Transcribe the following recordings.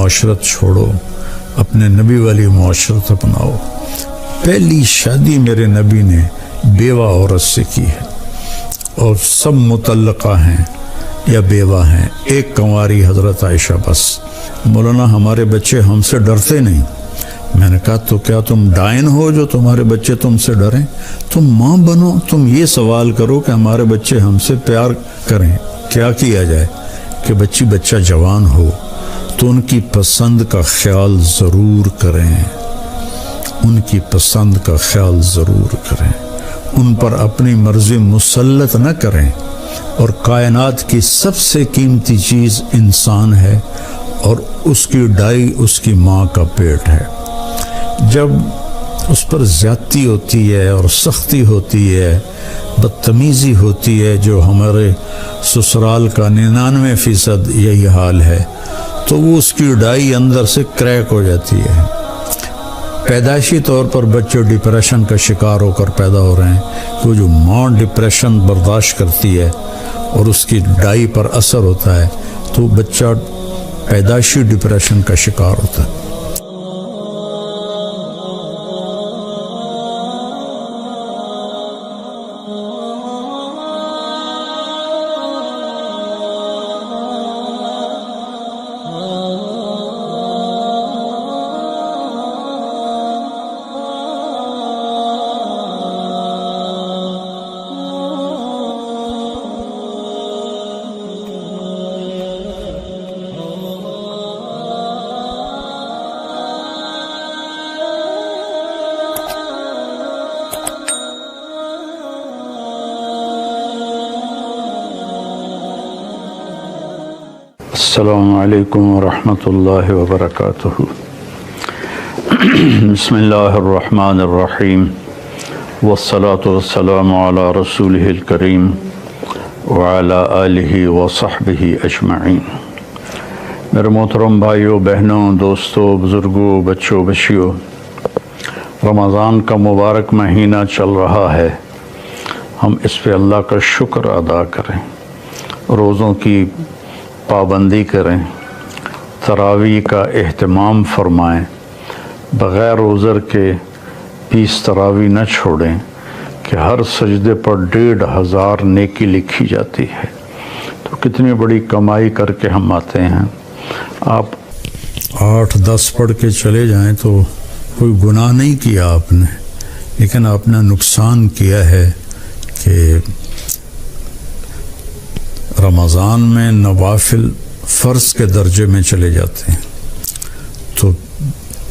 معاشرت چھوڑو، اپنے نبی والی معاشرت اپناؤ۔ پہلی شادی میرے نبی نے بیوہ عورت سے کی ہے، اور سب مطلقہ ہیں یا بیوہ ہیں، ایک کنواری حضرت عائشہ بس۔ مولانا ہمارے بچے ہم سے ڈرتے نہیں۔ میں نے کہا تو کیا تم ڈائن ہو جو تمہارے بچے تم سے ڈریں؟ تم ماں بنو، تم یہ سوال کرو کہ ہمارے بچے ہم سے پیار کریں، کیا کیا جائے کہ بچہ جوان ہو تو ان کی پسند کا خیال ضرور کریں، ان کی پسند کا خیال ضرور کریں، ان پر اپنی مرضی مسلط نہ کریں۔ اور کائنات کی سب سے قیمتی چیز انسان ہے، اور اس کی ڈائی اس کی ماں کا پیٹ ہے۔ جب اس پر زیادتی ہوتی ہے اور سختی ہوتی ہے، بدتمیزی ہوتی ہے، جو ہمارے سسرال کا 99% یہی حال ہے، تو وہ اس کی ڈائی اندر سے کریک ہو جاتی ہے۔ پیدائشی طور پر بچے ڈپریشن کا شکار ہو کر پیدا ہو رہے ہیں، وہ جو ماں ڈپریشن برداشت کرتی ہے اور اس کی ڈائی پر اثر ہوتا ہے تو بچہ پیدائشی ڈپریشن کا شکار ہوتا ہے۔ السلام علیکم ورحمۃ اللہ وبرکاتہ۔ بسم اللہ الرحمن الرحیم، والصلاة والسلام علی رسولہ الکریم وعلی آلہ وصحبہ اجمعین۔ میرے محترم بھائیوں، بہنوں، دوستوں، بزرگوں، بچوں، بچیوں، رمضان کا مبارک مہینہ چل رہا ہے، ہم اس پہ اللہ کا شکر ادا کریں، روزوں کی پابندی کریں، تراویح کا اہتمام فرمائیں، بغیر عذر کے 20 تراویح نہ چھوڑیں کہ ہر سجدے پر 1500 نیکی لکھی جاتی ہے، تو کتنی بڑی کمائی کر کے ہم آتے ہیں۔ آپ 8-10 پڑھ کے چلے جائیں تو کوئی گناہ نہیں کیا آپ نے، لیکن آپ نے نقصان کیا ہے کہ رمضان میں نوافل فرض کے درجے میں چلے جاتے ہیں، تو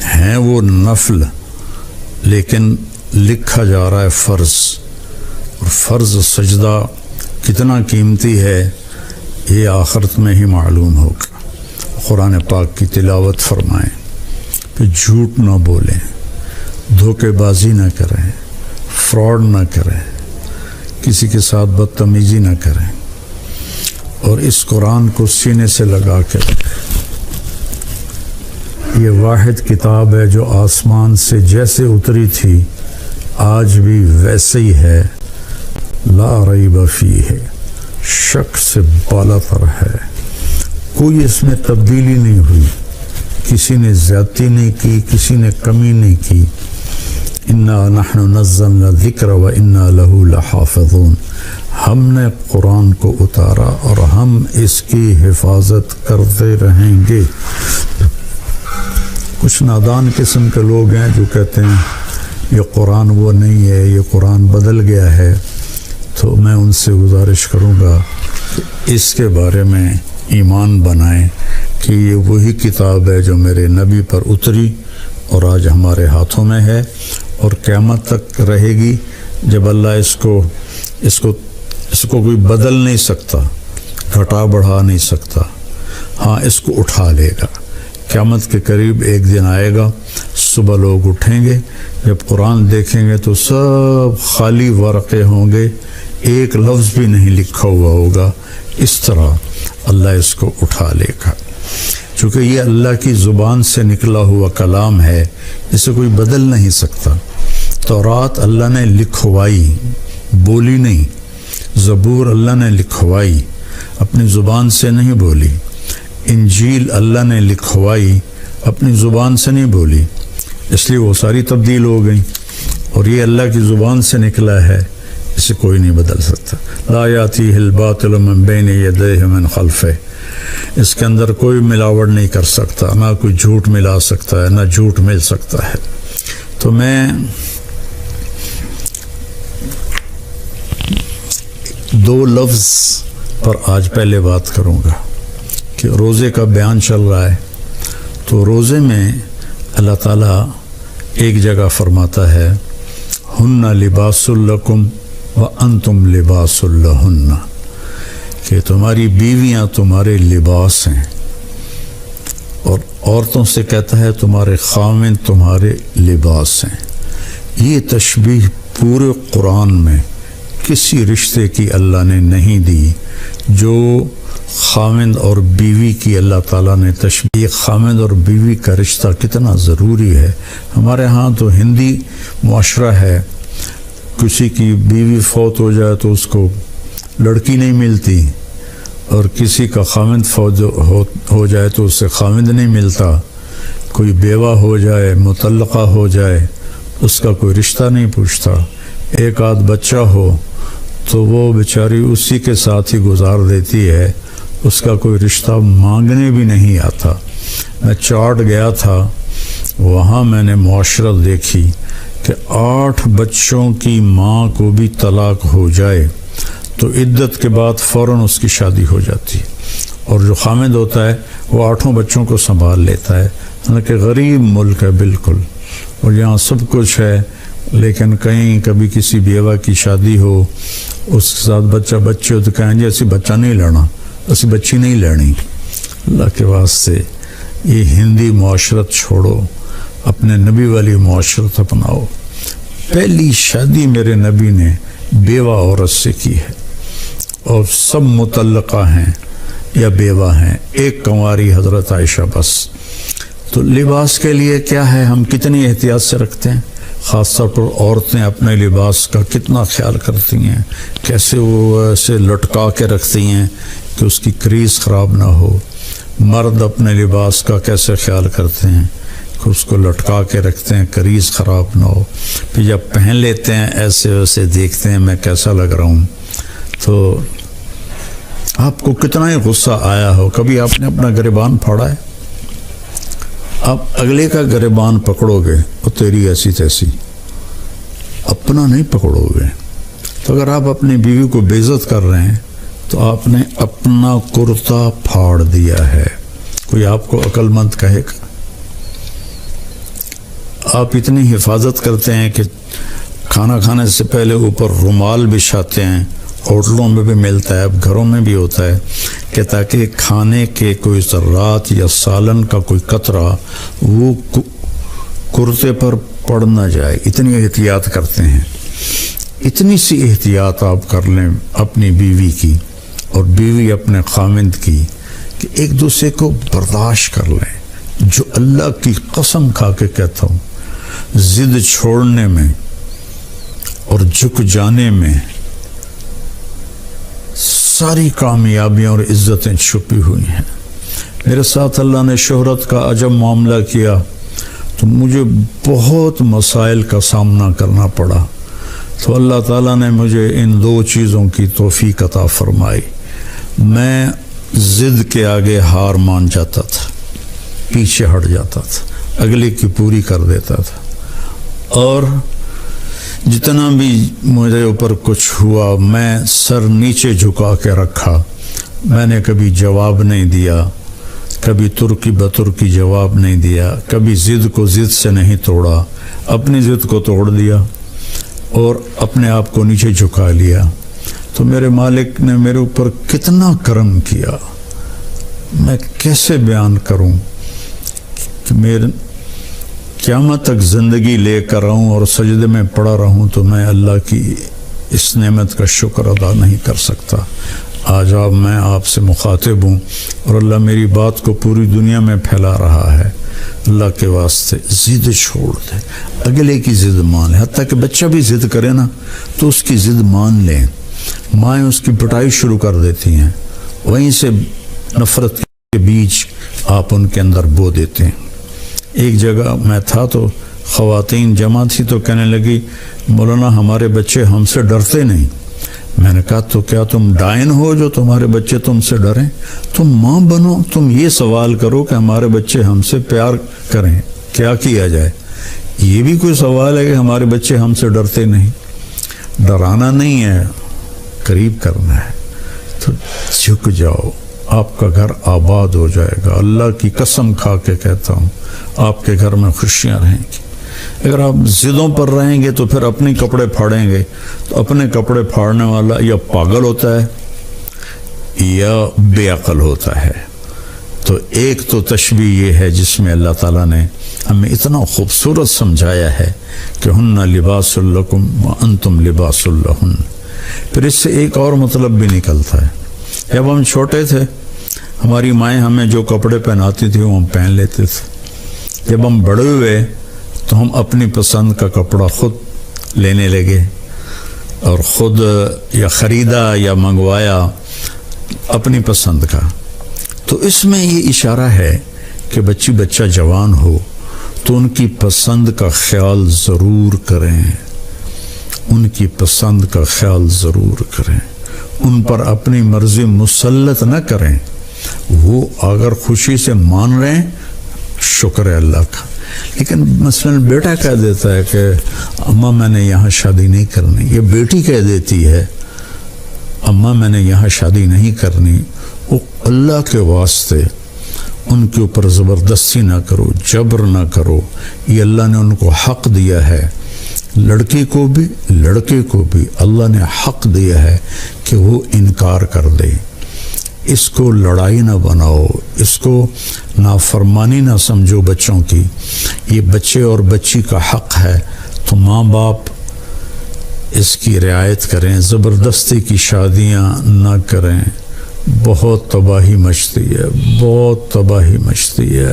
ہیں وہ نفل لیکن لکھا جا رہا ہے فرض، اور فرض سجدہ کتنا قیمتی ہے یہ آخرت میں ہی معلوم ہوگا۔ قرآن پاک کی تلاوت فرمائیں، پھر جھوٹ نہ بولیں، دھوکے بازی نہ کریں، فراڈ نہ کریں، کسی کے ساتھ بدتمیزی نہ کریں، اور اس قرآن کو سینے سے لگا کے رکھیں۔ یہ واحد کتاب ہے جو آسمان سے جیسے اتری تھی آج بھی ویسے ہی ہے، لا ریب فیہ، شک سے بالا تر ہے، کوئی اس میں تبدیلی نہیں ہوئی، کسی نے زیادتی نہیں کی، کسی نے کمی نہیں کی۔ انا نحن نزلنا الذکر وانا لہ لحافظون، ہم نے قرآن کو اتارا اور ہم اس کی حفاظت کرتے رہیں گے۔ کچھ نادان قسم کے لوگ ہیں جو کہتے ہیں یہ قرآن وہ نہیں ہے، یہ قرآن بدل گیا ہے، تو میں ان سے گزارش کروں گا کہ اس کے بارے میں ایمان بنائیں کہ یہ وہی کتاب ہے جو میرے نبی پر اتری اور آج ہمارے ہاتھوں میں ہے، اور قیامت تک رہے گی، جب اللہ اس کو کوئی بدل نہیں سکتا، گھٹا بڑھا نہیں سکتا، ہاں اس کو اٹھا لے گا۔ قیامت کے قریب ایک دن آئے گا، صبح لوگ اٹھیں گے، جب قرآن دیکھیں گے تو سب خالی ورقے ہوں گے، ایک لفظ بھی نہیں لکھا ہوا ہوگا۔ اس طرح اللہ اس کو اٹھا لے گا، چونکہ یہ اللہ کی زبان سے نکلا ہوا کلام ہے، اسے کوئی بدل نہیں سکتا۔ تورات اللہ نے لکھوائی، بولی نہیں، زبور اللہ نے لکھوائی، اپنی زبان سے نہیں بولی، انجیل اللہ نے لکھوائی اپنی زبان سے نہیں بولی، اس لیے وہ ساری تبدیل ہو گئی، اور یہ اللہ کی زبان سے نکلا ہے، اسے کوئی نہیں بدل سکتا۔ لا یاتیہ الباطل من بین یدیہ من خلفہ، اس کے اندر کوئی ملاوٹ نہیں کر سکتا، نہ کوئی جھوٹ ملا سکتا ہے، نہ جھوٹ مل سکتا ہے۔ تو میں دو لفظ پر آج پہلے بات کروں گا کہ روزے کا بیان چل رہا ہے، تو روزے میں اللہ تعالیٰ ایک جگہ فرماتا ہے ہن لباس لکم وانتم لباس لہن، کہ تمہاری بیویاں تمہارے لباس ہیں، اور عورتوں سے کہتا ہے تمہارے خاوند تمہارے لباس ہیں۔ یہ تشبیہ پورے قرآن میں کسی رشتے کی اللہ نے نہیں دی جو خاوند اور بیوی کی اللہ تعالیٰ نے تشبیہ۔ خاوند اور بیوی کا رشتہ کتنا ضروری ہے۔ ہمارے ہاں تو ہندی معاشرہ ہے، کسی کی بیوی فوت ہو جائے تو اس کو لڑکی نہیں ملتی، اور کسی کا خاوند فوت ہو جائے تو اس سے خاوند نہیں ملتا، کوئی بیوہ ہو جائے، مطلقہ ہو جائے، اس کا کوئی رشتہ نہیں پوچھتا، ایک آدھ بچہ ہو تو وہ بیچاری اسی کے ساتھ ہی گزار دیتی ہے، اس کا کوئی رشتہ مانگنے بھی نہیں آتا۔ میں چاٹ گیا تھا، وہاں میں نے معاشرت دیکھی کہ 8 بچوں کی ماں کو بھی طلاق ہو جائے تو عدت کے بعد فوراً اس کی شادی ہو جاتی ہے، اور جو خامد ہوتا ہے وہ 8 بچوں کو سنبھال لیتا ہے۔ حالانکہ غریب ملک ہے بالکل، اور یہاں سب کچھ ہے، لیکن کہیں کبھی کسی بیوہ کی شادی ہو، اس کے ساتھ بچے ہو تو کہیں جی اسی بچہ نہیں لینا، اسی بچی نہیں لینی۔ اللہ کے واسطے یہ ہندی معاشرت چھوڑو، اپنے نبی والی معاشرت اپناؤ۔ پہلی شادی میرے نبی نے بیوہ عورت سے کی ہے، اور سب مطلقہ ہیں یا بیوہ ہیں، ایک کنواری حضرت عائشہ بس۔ تو لباس کے لیے کیا ہے، ہم کتنی احتیاط سے رکھتے ہیں، خاص طور پر عورتیں اپنے لباس کا کتنا خیال کرتی ہیں، کیسے وہ ایسے لٹکا کے رکھتی ہیں کہ اس کی کریز خراب نہ ہو۔ مرد اپنے لباس کا کیسے خیال کرتے ہیں کہ اس کو لٹکا کے رکھتے ہیں، کریز خراب نہ ہو، پھر جب پہن لیتے ہیں ایسے ویسے دیکھتے ہیں میں کیسا لگ رہا ہوں۔ تو آپ کو کتنا ہی غصہ آیا ہو، کبھی آپ نے اپنا گریبان پھاڑا ہے؟ آپ اگلے کا گریبان پکڑو گے وہ تیری ایسی تیسی، اپنا نہیں پکڑو گے۔ تو اگر آپ اپنی بیوی کو بے عزت کر رہے ہیں تو آپ نے اپنا کرتا پھاڑ دیا ہے۔ کوئی آپ کو عقل مند کہے گا؟ آپ اتنی حفاظت کرتے ہیں کہ کھانا کھانے سے پہلے اوپر رومال بچھاتے ہیں، ہوٹلوں میں بھی ملتا ہے، اب گھروں میں بھی ہوتا ہے، کہ تاکہ کھانے کے کوئی ذرات یا سالن کا کوئی قطرہ وہ کرتے پر پڑ نہ جائے۔ اتنی احتیاط کرتے ہیں۔ اتنی سی احتیاط آپ کر لیں اپنی بیوی کی اور بیوی اپنے خاوند کی، کہ ایک دوسرے کو برداشت کر لیں۔ جو اللہ کی قسم کھا کے کہتا ہوں، ضد چھوڑنے میں اور جھک جانے میں ساری کامیابیاں اور عزتیں چھپی ہوئی ہیں۔ میرے ساتھ اللہ نے شہرت کا عجب معاملہ کیا تو مجھے بہت مسائل کا سامنا کرنا پڑا، تو اللہ تعالیٰ نے مجھے ان 2 چیزوں کی توفیق عطا فرمائی۔ میں ضد کے آگے ہار مان جاتا تھا، پیچھے ہٹ جاتا تھا، اگلے کی پوری کر دیتا تھا، اور جتنا بھی مجھے اوپر کچھ ہوا میں سر نیچے جھکا کے رکھا۔ میں نے کبھی جواب نہیں دیا، کبھی ترکی بترکی جواب نہیں دیا، کبھی ضد کو ضد سے نہیں توڑا، اپنی ضد کو توڑ دیا اور اپنے آپ کو نیچے جھکا لیا۔ تو میرے مالک نے میرے اوپر کتنا کرم کیا، میں کیسے بیان کروں کہ میرے قیامت تک زندگی لے کر رہوں اور سجدے میں پڑا رہوں تو میں اللہ کی اس نعمت کا شکر ادا نہیں کر سکتا۔ آج میں آپ سے مخاطب ہوں اور اللہ میری بات کو پوری دنیا میں پھیلا رہا ہے۔ اللہ کے واسطے ضد چھوڑ دے، اگلے کی ضد مان لے، حتیٰ کہ بچہ بھی ضد کرے نا تو اس کی ضد مان لیں۔ مائیں اس کی پٹائی شروع کر دیتی ہیں، وہیں سے نفرت کے بیج آپ ان کے اندر بو دیتے ہیں۔ ایک جگہ میں تھا تو خواتین جمع تھی تو کہنے لگی مولانا ہمارے بچے ہم سے ڈرتے نہیں۔ میں نے کہا تو کیا تم ڈائن ہو جو تمہارے بچے تم سے ڈریں؟ تم ماں بنو، تم یہ سوال کرو کہ ہمارے بچے ہم سے پیار کریں، کیا کیا جائے؟ یہ بھی کوئی سوال ہے کہ ہمارے بچے ہم سے ڈرتے نہیں؟ ڈرانا نہیں ہے، قریب کرنا ہے۔ تو جھک جاؤ، آپ کا گھر آباد ہو جائے گا۔ اللہ کی قسم کھا کے کہتا ہوں آپ کے گھر میں خوشیاں رہیں گی۔ اگر آپ ضدوں پر رہیں گے تو پھر اپنے کپڑے پھاڑیں گے، تو اپنے کپڑے پھاڑنے والا یا پاگل ہوتا ہے یا بے عقل ہوتا ہے۔ تو ایک تو تشبیہ یہ ہے جس میں اللہ تعالیٰ نے ہمیں اتنا خوبصورت سمجھایا ہے کہ ہن لباس لکم وانتم لباس لہن۔ پھر اس سے ایک اور مطلب بھی نکلتا ہے، جب ہم چھوٹے تھے ہماری مائیں ہمیں جو کپڑے پہناتی تھی وہ ہم پہن لیتے تھے۔ جب ہم بڑے ہوئے تو ہم اپنی پسند کا کپڑا خود لینے لگے اور خود یا خریدا یا منگوایا اپنی پسند کا۔ تو اس میں یہ اشارہ ہے کہ بچہ جوان ہو تو ان کی پسند کا خیال ضرور کریں، ان کی پسند کا خیال ضرور کریں، ان پر اپنی مرضی مسلط نہ کریں۔ وہ اگر خوشی سے مان رہے ہیں شکر ہے اللہ کا، لیکن مثلا بیٹا کہہ دیتا ہے کہ اماں میں نے یہاں شادی نہیں کرنی، یا بیٹی کہہ دیتی ہے اماں میں نے یہاں شادی نہیں کرنی، وہ اللہ کے واسطے ان کے اوپر زبردستی نہ کرو، جبر نہ کرو۔ یہ اللہ نے ان کو حق دیا ہے، لڑکی کو بھی لڑکے کو بھی اللہ نے حق دیا ہے کہ وہ انکار کر دے۔ اس کو لڑائی نہ بناؤ، اس کو نافرمانی نہ سمجھو بچوں کی۔ یہ بچے اور بچی کا حق ہے، تو ماں باپ اس کی رعایت کریں، زبردستی کی شادیاں نہ کریں۔ بہت تباہی مچتی ہے، بہت تباہی مچتی ہے۔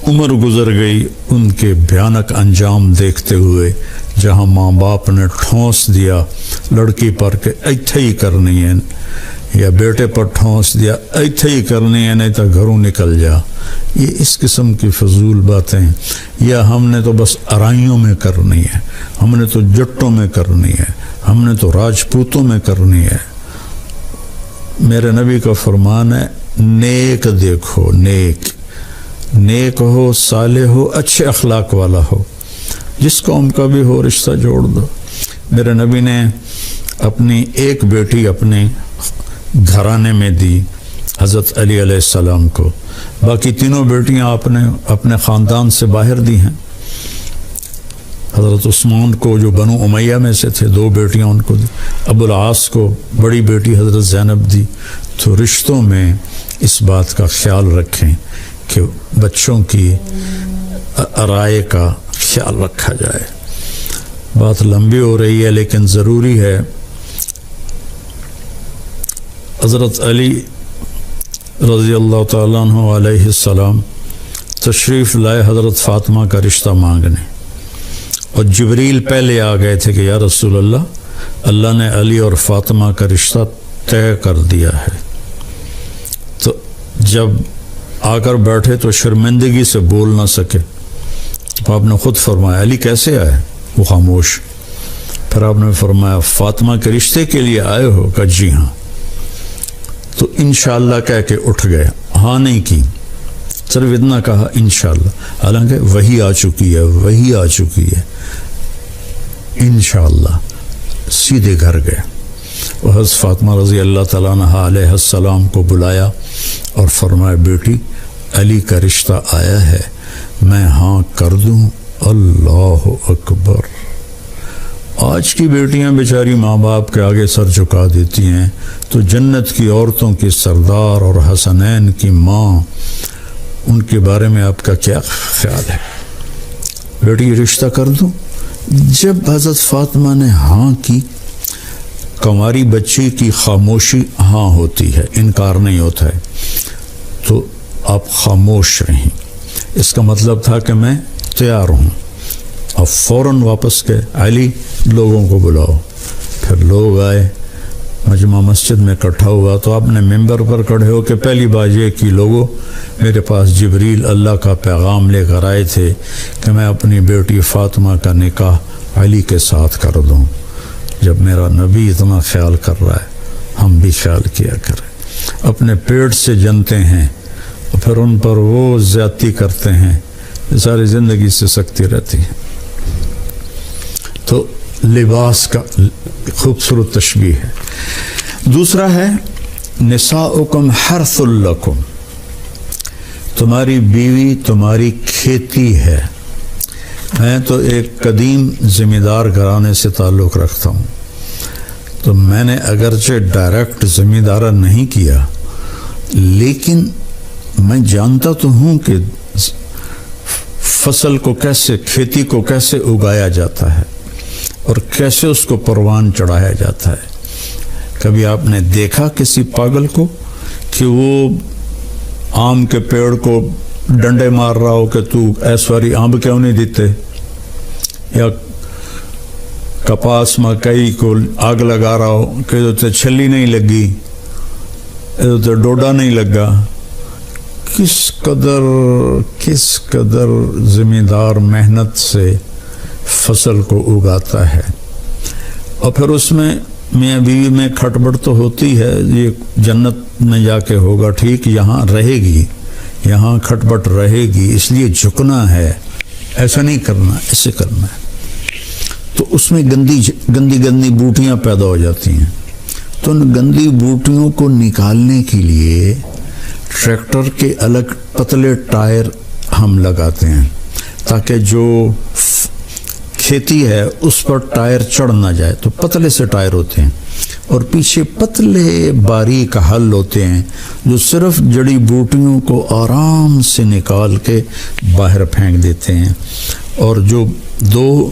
عمر گزر گئی ان کے بھیانک انجام دیکھتے ہوئے، جہاں ماں باپ نے ٹھونس دیا لڑکی پر کہ ایتھے ہی کرنی ہے، یا بیٹے پر ٹھونس دیا ایتھے ہی کرنی ہے نہیں تو گھروں نکل جا۔ یہ اس قسم کی فضول باتیں، یا ہم نے تو بس ارائیوں میں کرنی ہے، ہم نے تو جٹوں میں کرنی ہے، ہم نے تو راجپوتوں میں کرنی ہے۔ میرے نبی کا فرمان ہے نیک دیکھو، نیک ہو، صالح ہو، اچھے اخلاق والا ہو، جس قوم کا بھی ہو رشتہ جوڑ دو۔ میرے نبی نے اپنی ایک بیٹی اپنے گھرانے میں دی حضرت علی علیہ السلام کو، باقی تینوں بیٹیاں آپ نے اپنے خاندان سے باہر دی ہیں۔ حضرت عثمان کو جو بنو امیہ میں سے تھے 2 بیٹیاں ان کو دی، ابو العاص کو بڑی بیٹی حضرت زینب دی۔ تو رشتوں میں اس بات کا خیال رکھیں کہ بچوں کی رائے کا خیال رکھا جائے۔ بات لمبی ہو رہی ہے لیکن ضروری ہے۔ حضرت علی رضی اللہ تعالیٰ عنہ علیہ السلام تشریف لائے حضرت فاطمہ کا رشتہ مانگنے، اور جبریل پہلے آ گئے تھے کہ یا رسول اللہ نے علی اور فاطمہ کا رشتہ طے کر دیا ہے۔ تو جب آ کر بیٹھے تو شرمندگی سے بول نہ سکے، تو آپ نے خود فرمایا علی کیسے آئے؟ وہ خاموش۔ پھر آپ نے فرمایا فاطمہ کے رشتے کے لیے آئے ہو؟ کہا جی ہاں۔ تو انشاءاللہ کہہ کے اٹھ گئے، ہاں نہیں کی، صرف اتنا کہا انشاءاللہ، حالانکہ وہی آ چکی ہے انشاءاللہ۔ سیدھے گھر گئے، وہ حضرت فاطمہ رضی اللہ تعالیٰ عنہ علیہ السلام کو بلایا اور فرمایا بیٹی علی کا رشتہ آیا ہے، میں ہاں کر دوں؟ اللہ اکبر۔ آج کی بیٹیاں بیچاری ماں باپ کے آگے سر جھکا دیتی ہیں، تو جنت کی عورتوں کی سردار اور حسنین کی ماں، ان کے بارے میں آپ کا کیا خیال ہے؟ بیٹی رشتہ کر دوں؟ جب حضرت فاطمہ نے ہاں کی، کنواری بچی کی خاموشی ہاں ہوتی ہے، انکار نہیں ہوتا ہے، تو آپ خاموش رہیں، اس کا مطلب تھا کہ میں تیار ہوں۔ اب فوراً واپس گئے، علی لوگوں کو بلاؤ۔ پھر لوگ آئے، مجمع مسجد میں اکٹھا ہوا تو آپ نے ممبر پر کھڑے ہو کہ پہلی بات یہ کہ لوگوں میرے پاس جبریل اللہ کا پیغام لے کر آئے تھے کہ میں اپنی بیٹی فاطمہ کا نکاح علی کے ساتھ کر دوں۔ جب میرا نبی اتنا خیال کر رہا ہے ہم بھی خیال کیا کریں۔ اپنے پیٹ سے جنتے ہیں اور پھر ان پر وہ زیادتی کرتے ہیں، ساری زندگی سے سکتی رہتی ہے۔ تو لباس کا خوبصورت تشبیہ ہے۔ دوسرا ہے نساؤکم حرث لکم، تمہاری بیوی تمہاری کھیتی ہے۔ میں تو ایک قدیم زمیندار گھرانے سے تعلق رکھتا ہوں، تو میں نے اگرچہ ڈائریکٹ زمیندارہ نہیں کیا، لیکن میں جانتا تو ہوں کہ فصل کو کیسے، کھیتی کو کیسے اگایا جاتا ہے اور کیسے اس کو پروان چڑھایا جاتا ہے۔ کبھی آپ نے دیکھا کسی پاگل کو کہ وہ آم کے پیڑ کو ڈنڈے مار رہا ہو کہ تو ایسواری آم کیوں نہیں دیتے، یا کپاس مکئی کو آگ لگا رہا ہو کہ تو چھلی نہیں لگی، تو ڈوڈا نہیں لگا۔ کس قدر زمیندار محنت سے فصل کو اگاتا ہے، اور پھر اس میں میاں بیوی میں کھٹبٹ تو ہوتی ہے، یہ جنت میں جا کے ہوگا ٹھیک، یہاں رہے گی، یہاں کھٹبٹ رہے گی، اس لیے جھکنا ہے، ایسا نہیں کرنا، ایسے کرنا ہے۔ تو اس میں گندی بوٹیاں پیدا ہو جاتی ہیں، تو ان گندی بوٹیوں کو نکالنے کے لیے ٹریکٹر کے الگ پتلے ٹائر ہم لگاتے ہیں تاکہ جو کھیتی ہے اس پر ٹائر چڑھ نہ جائے، تو پتلے سے ٹائر ہوتے ہیں، اور پیچھے پتلے باریک حل ہوتے ہیں جو صرف جڑی بوٹیوں کو آرام سے نکال کے باہر پھینک دیتے ہیں، اور جو دو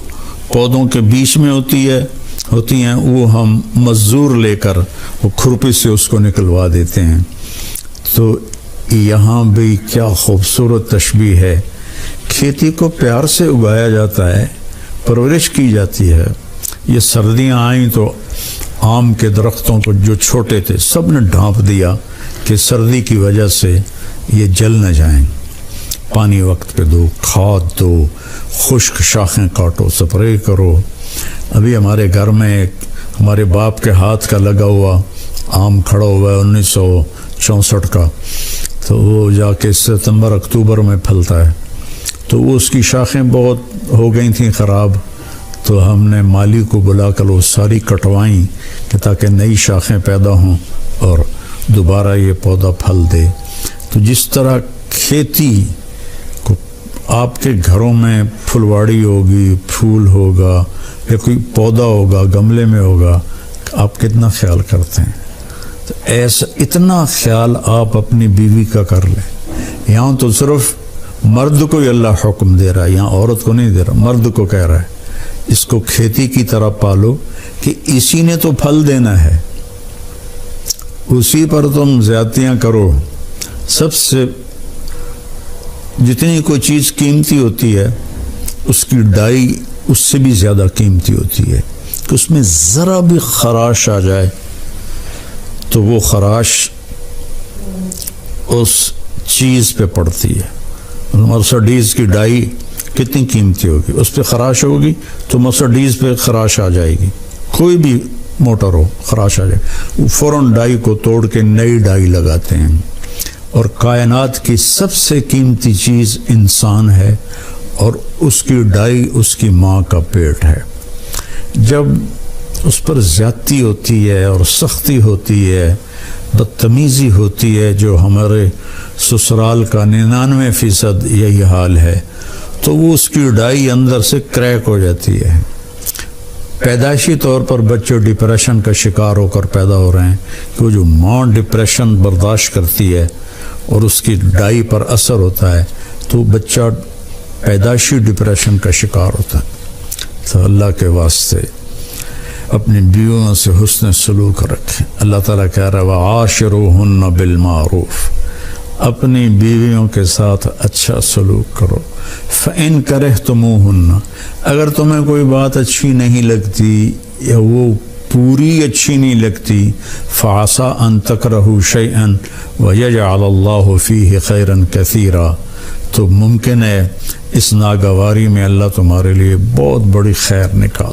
پودوں کے بیچ میں ہوتی ہیں وہ ہم مزدور لے کر وہ کھرپی سے اس کو نکلوا دیتے ہیں۔ تو یہاں بھی کیا خوبصورت تشبیہ ہے، کھیتی کو پیار سے اگایا جاتا ہے، پرورش کی جاتی ہے۔ یہ سردیاں آئیں تو آم کے درختوں کو جو چھوٹے تھے سب نے ڈھانپ دیا کہ سردی کی وجہ سے یہ جل نہ جائیں، پانی وقت پہ دو، کھاد دو، خشک شاخیں کاٹو، سپرے کرو۔ ابھی ہمارے گھر میں ہمارے باپ کے ہاتھ کا لگا ہوا آم کھڑا ہوا ہے 1964 کا، تو وہ جا کے ستمبر اکتوبر میں پھلتا ہے، تو وہ اس کی شاخیں بہت ہو گئی تھیں خراب، تو ہم نے مالی کو بلا کر وہ ساری کٹوائیں کہ تاکہ نئی شاخیں پیدا ہوں اور دوبارہ یہ پودا پھل دے۔ تو جس طرح کھیتی کو آپ کے گھروں میں پھلواڑی ہوگی، پھول ہوگا یا کوئی پودا ہوگا گملے میں ہوگا، آپ کتنا خیال کرتے ہیں، تو ایسا اتنا خیال آپ اپنی بیوی کا کر لیں۔ یہاں تو صرف مرد کو ہی اللہ حکم دے رہا ہے، یہاں عورت کو نہیں دے رہا، مرد کو کہہ رہا ہے اس کو کھیتی کی طرح پالو کہ اسی نے تو پھل دینا ہے، اسی پر تم زیادتیاں کرو۔ سب سے جتنی کوئی چیز قیمتی ہوتی ہے اس کی ڈائی اس سے بھی زیادہ قیمتی ہوتی ہے، کہ اس میں ذرا بھی خراش آ جائے تو وہ خراش اس چیز پہ پڑتی ہے۔ مرسڈیز کی ڈائی کتنی قیمتی ہوگی، اس پہ خراش ہوگی تو مرسڈیز پہ خراش آ جائے گی، کوئی بھی موٹر ہو خراش آ جائے، وہ فوراً ڈائی کو توڑ کے نئی ڈائی لگاتے ہیں۔ اور کائنات کی سب سے قیمتی چیز انسان ہے، اور اس کی ڈائی اس کی ماں کا پیٹ ہے۔ جب اس پر زیادتی ہوتی ہے اور سختی ہوتی ہے، بدتمیزی ہوتی ہے، جو ہمارے سسرال کا 99% یہی حال ہے، تو وہ اس کی ڈائی اندر سے کریک ہو جاتی ہے۔ پیدائشی طور پر بچے ڈپریشن کا شکار ہو کر پیدا ہو رہے ہیں، کہ وہ جو ماں ڈپریشن برداشت کرتی ہے اور اس کی ڈائی پر اثر ہوتا ہے تو بچہ پیدائشی ڈپریشن کا شکار ہوتا ہے۔ تو اللہ کے واسطے اپنی بیویوں سے حسن سلوک رکھیں۔ اللہ تعالیٰ کہہ رہا ہے وَعَاشِرُوهُنَّ بِالْمَعْرُوفِ، اپنی بیویوں کے ساتھ اچھا سلوک کرو۔ فَإِن كَرِهْتُمُوهُنَّ، اگر تمہیں کوئی بات اچھی نہیں لگتی یا وہ پوری اچھی نہیں لگتی، فعسیٰ ان تکرہوا شیئا ویجعل اللہ فیہ خیرا کثیرا، تو ممکن ہے اس ناگواری میں اللہ تمہارے لیے بہت بڑی خیر نکال